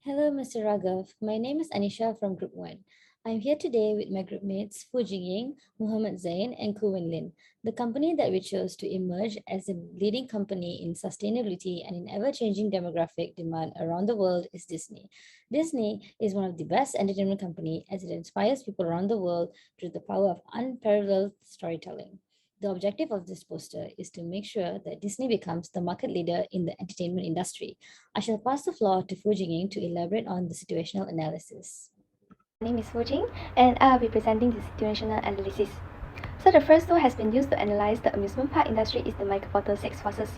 Hello, Mr. Raghav. My name is Anisha from Group 1. I'm here today with my group mates Foo Jing Ying, Muhammad Zain, and Khoo Wen Lin. The company that we chose to emerge as a leading company in sustainability and in ever changing demographic demand around the world is Disney. Disney is one of the best entertainment company as it inspires people around the world through the power of unparalleled storytelling. The objective of this poster is to make sure that Disney becomes the market leader in the entertainment industry. I shall pass the floor to Foo Jing to elaborate on the situational analysis. My name is Foo Jing, and I'll be presenting the situational analysis. So the first tool has been used to analyze the amusement park industry is the Michael Porter 6 forces.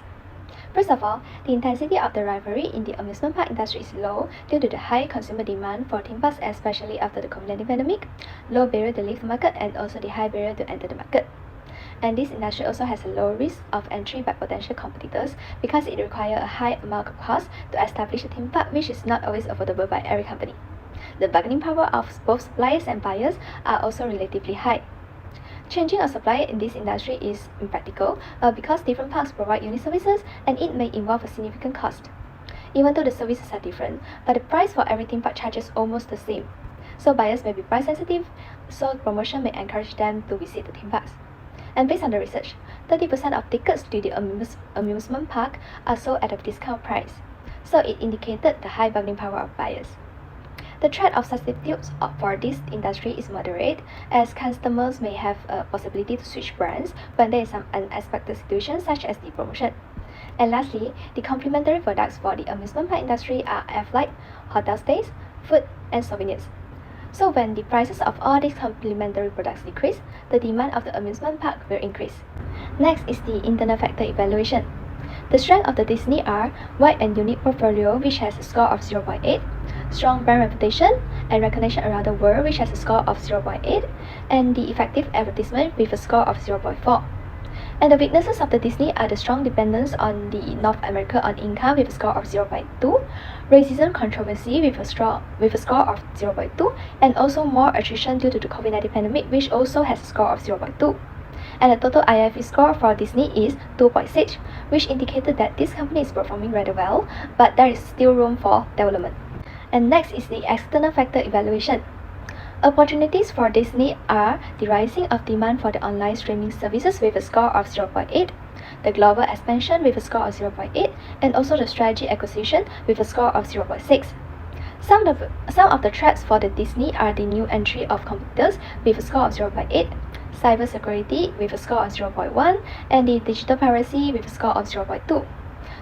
First of all, the intensity of the rivalry in the amusement park industry is low due to the high consumer demand for theme parks, especially after the COVID-19 pandemic, low barrier to leave the market, and also the high barrier to enter the market. And this industry also has a low risk of entry by potential competitors because it requires a high amount of cost to establish a theme park, which is not always affordable by every company. The bargaining power of both suppliers and buyers are also relatively high. Changing a supplier in this industry is impractical because different parks provide unique services and it may involve a significant cost. Even though the services are different, but the price for every theme park charges almost the same. So buyers may be price sensitive, so promotion may encourage them to visit the theme parks. And based on the research, 30% of tickets to the amusement park are sold at a discount price. So it indicated the high bargaining power of buyers. The threat of substitutes for this industry is moderate, as customers may have a possibility to switch brands when there is some unexpected situation such as the promotion. And lastly, the complementary products for the amusement park industry are air flight, hotel stays, food, and souvenirs. So when the prices of all these complementary products decrease, the demand of the amusement park will increase. Next is the internal factor evaluation. The strength of the Disney are wide and unique portfolio which has a score of 0.8, strong brand reputation and recognition around the world which has a score of 0.8, and the effective advertisement with a score of 0.4. And the weaknesses of the Disney are the strong dependence on the North America on income with a score of 0.2, racism controversy with a score of 0.2, and also more attrition due to the COVID-19 pandemic which also has a score of 0.2. And the total IFE score for Disney is 2.6, which indicated that this company is performing rather well, but there is still room for development. And next is the external factor evaluation. Opportunities for Disney are the rising of demand for the online streaming services with a score of 0.8, the global expansion with a score of 0.8, and also the strategy acquisition with a score of 0.6. Some of the threats for the Disney are the new entry of competitors with a score of 0.8, cybersecurity with a score of 0.1, and the digital piracy with a score of 0.2.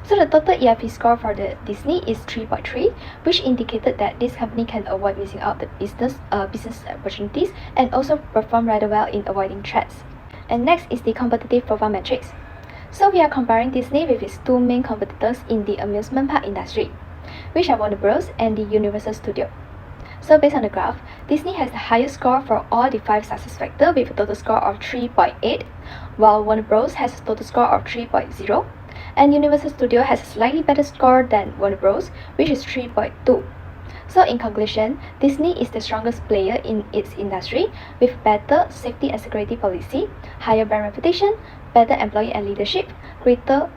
So the total EFP score for the Disney is 3.3, which indicated that this company can avoid missing out the business opportunities and also perform rather well in avoiding threats. And next is the competitive profile metrics. So we are comparing Disney with its two main competitors in the amusement park industry, which are Warner Bros. And the Universal Studio. So based on the graph, Disney has the highest score for all the 5 success factors with a total score of 3.8, while Warner Bros. Has a total score of 3.0, and Universal Studio has a slightly better score than Warner Bros., which is 3.2. So in conclusion, Disney is the strongest player in its industry with better safety and security policy, higher brand reputation, better employee and leadership, greater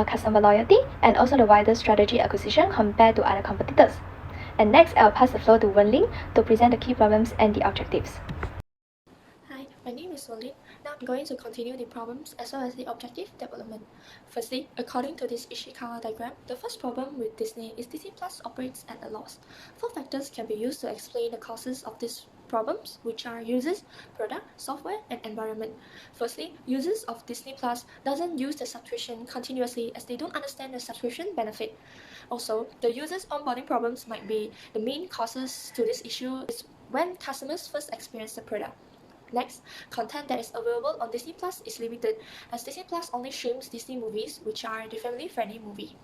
customer loyalty, and also the wider strategy acquisition compared to other competitors. And next, I'll pass the floor to Wen Lin to present the key problems and the objectives. Hi, my name is Solid. Now I'm going to continue the problems as well as the objective development. Firstly, according to this Ishikawa diagram, the first problem with Disney is Disney Plus operates at a loss. 4 factors can be used to explain the causes of these problems, which are users, product, software, and environment. Firstly, users of Disney Plus doesn't use the subscription continuously as they don't understand the subscription benefit. Also, the users' onboarding problems might be the main causes to this issue is when customers first experience the product. Next, content that is available on Disney Plus is limited, as Disney Plus only streams Disney movies, which are the family-friendly movie.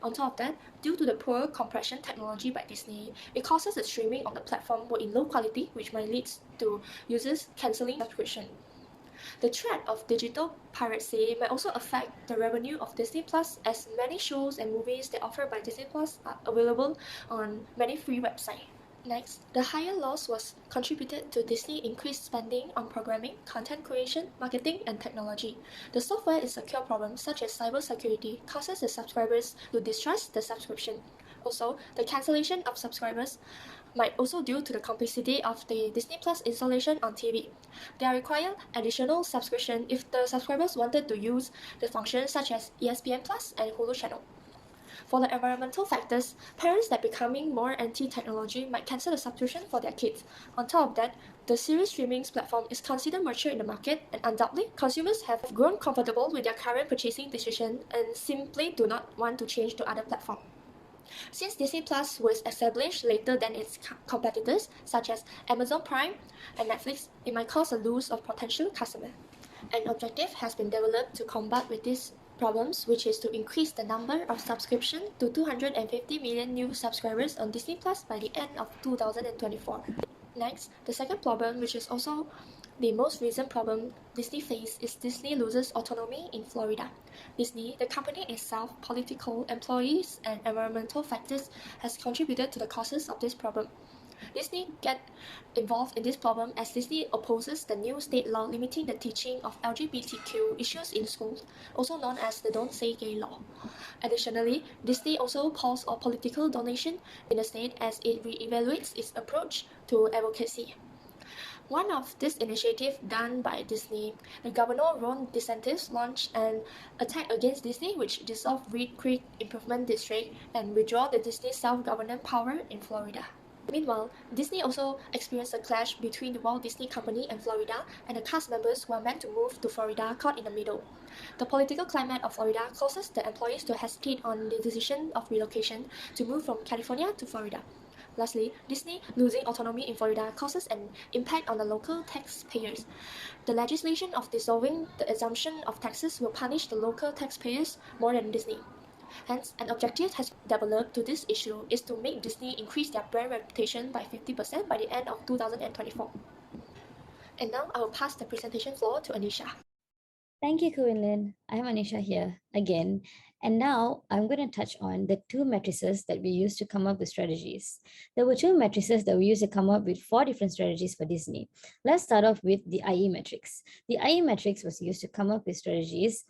On top of that, due to the poor compression technology by Disney, it causes the streaming of the platform were in low quality, which might lead to users cancelling subscription. The threat of digital piracy may also affect the revenue of Disney Plus, as many shows and movies that offered by Disney Plus are available on many free websites. Next, the higher loss was contributed to Disney increased spending on programming, content creation, marketing, and technology. The software is secure problems such as cybersecurity causes the subscribers to distrust the subscription. Also, the cancellation of subscribers might also due to the complexity of the Disney Plus installation on TV. They require additional subscription if the subscribers wanted to use the functions such as ESPN Plus and Hulu channel. For the environmental factors, parents that becoming more anti-technology might cancel the subscription for their kids. On top of that, the series streaming platform is considered mature in the market, and undoubtedly, consumers have grown comfortable with their current purchasing decision and simply do not want to change to other platforms. Since Disney Plus was established later than its competitors, such as Amazon Prime and Netflix, it might cause a loss of potential customers. An objective has been developed to combat with these problems, which is to increase the number of subscription to 250 million new subscribers on Disney Plus by the end of 2024. Next, the second problem, which is also the most recent problem Disney faces, is Disney loses autonomy in Florida. Disney, the company itself, political, employees, and environmental factors has contributed to the causes of this problem. Disney get involved in this problem as Disney opposes the new state law limiting the teaching of LGBTQ issues in schools, also known as the Don't Say Gay law. Additionally, Disney also calls for political donation in the state as it re-evaluates its approach to advocacy. One of this initiative done by Disney, the Governor Ron DeSantis launched an attack against Disney, which dissolved Reed Creek Improvement District and withdraw the Disney self-governance power in Florida. Meanwhile, Disney also experienced a clash between the Walt Disney Company and Florida, and the cast members who are meant to move to Florida caught in the middle. The political climate of Florida causes the employees to hesitate on the decision of relocation to move from California to Florida. Lastly, Disney losing autonomy in Florida causes an impact on the local taxpayers. The legislation of dissolving the exemption of taxes will punish the local taxpayers more than Disney. Hence, an objective has developed to this issue is to make Disney increase their brand reputation by 50% by the end of 2024. And now I will pass the presentation floor to Anisha. Thank you, Khoo Wen Lin. I'm Anisha here again. And now I'm going to touch on the two matrices that we used to come up with strategies. There were two matrices that we used to come up with 4 different strategies for Disney. Let's start off with the IE matrix. The IE matrix was used to come up with strategies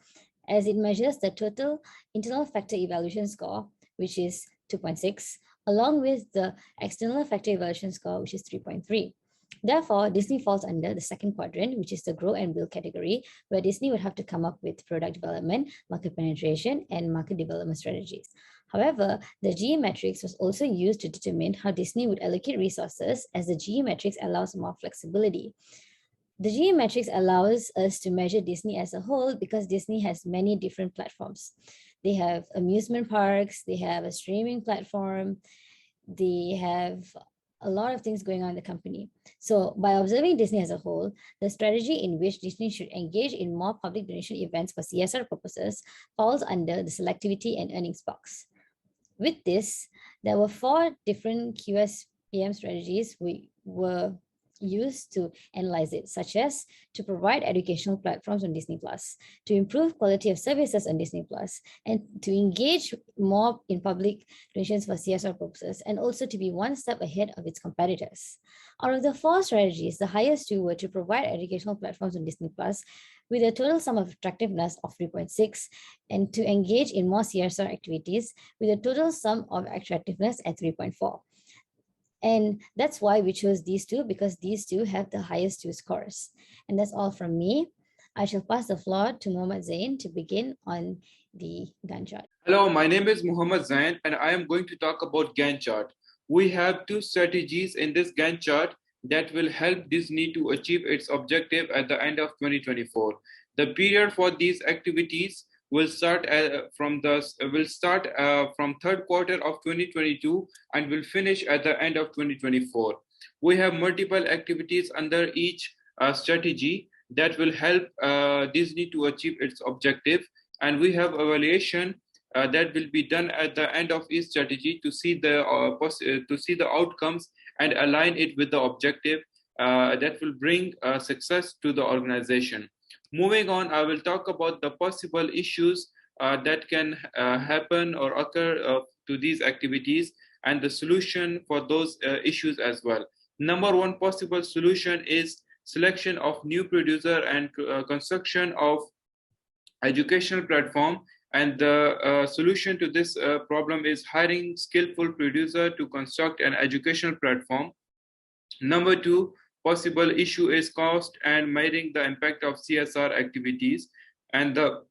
as it measures the total internal factor evaluation score, which is 2.6, along with the external factor evaluation score, which is 3.3. Therefore, Disney falls under the second quadrant, which is the grow and build category, where Disney would have to come up with product development, market penetration, and market development strategies. However, the GE matrix was also used to determine how Disney would allocate resources, as the GE matrix allows more flexibility. The GE matrix allows us to measure Disney as a whole because Disney has many different platforms. They have amusement parks, they have a streaming platform, they have a lot of things going on in the company. So by observing Disney as a whole, the strategy in which Disney should engage in more public donation events for CSR purposes falls under the selectivity and earnings box. With this, there were 4 different QSPM strategies we were used to analyze it, such as to provide educational platforms on Disney Plus, to improve quality of services on Disney Plus, and to engage more in public donations for CSR purposes, and also to be one step ahead of its competitors. Out of the 4 strategies, the highest 2 were to provide educational platforms on Disney Plus with a total sum of attractiveness of 3.6, and to engage in more CSR activities with a total sum of attractiveness at 3.4. And that's why we chose these 2, because these 2 have the highest 2 scores. And that's all from me. I shall pass the floor to Mohammad Zain to begin on the Gantt chart. Hello, my name is Mohammad Zain, and I am going to talk about Gantt chart. We have 2 strategies in this Gantt chart that will help Disney to achieve its objective at the end of 2024. The period for these activities will start from 3rd quarter of 2022 and will finish at the end of 2024. We have multiple activities under each strategy that will help Disney to achieve its objective, and we have evaluation that will be done at the end of each strategy to see the outcomes and align it with the objective that will bring success to the organization. Moving on, I will talk about the possible issues that can happen or occur to these activities and the solution for those issues as well. Number 1 possible solution is selection of new producer and construction of educational platform And the solution to this problem is hiring skillful producer to construct an educational platform. Number two, possible issue is cost and measuring the impact of CSR activities. And the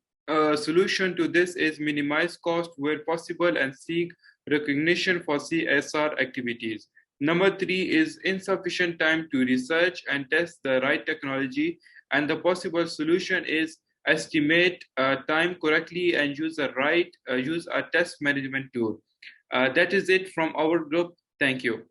solution to this is minimize cost where possible and seek recognition for CSR activities. Number three is insufficient time to research and test the right technology. And the possible solution is estimate time correctly and use a test management tool. That is it from our group. Thank you.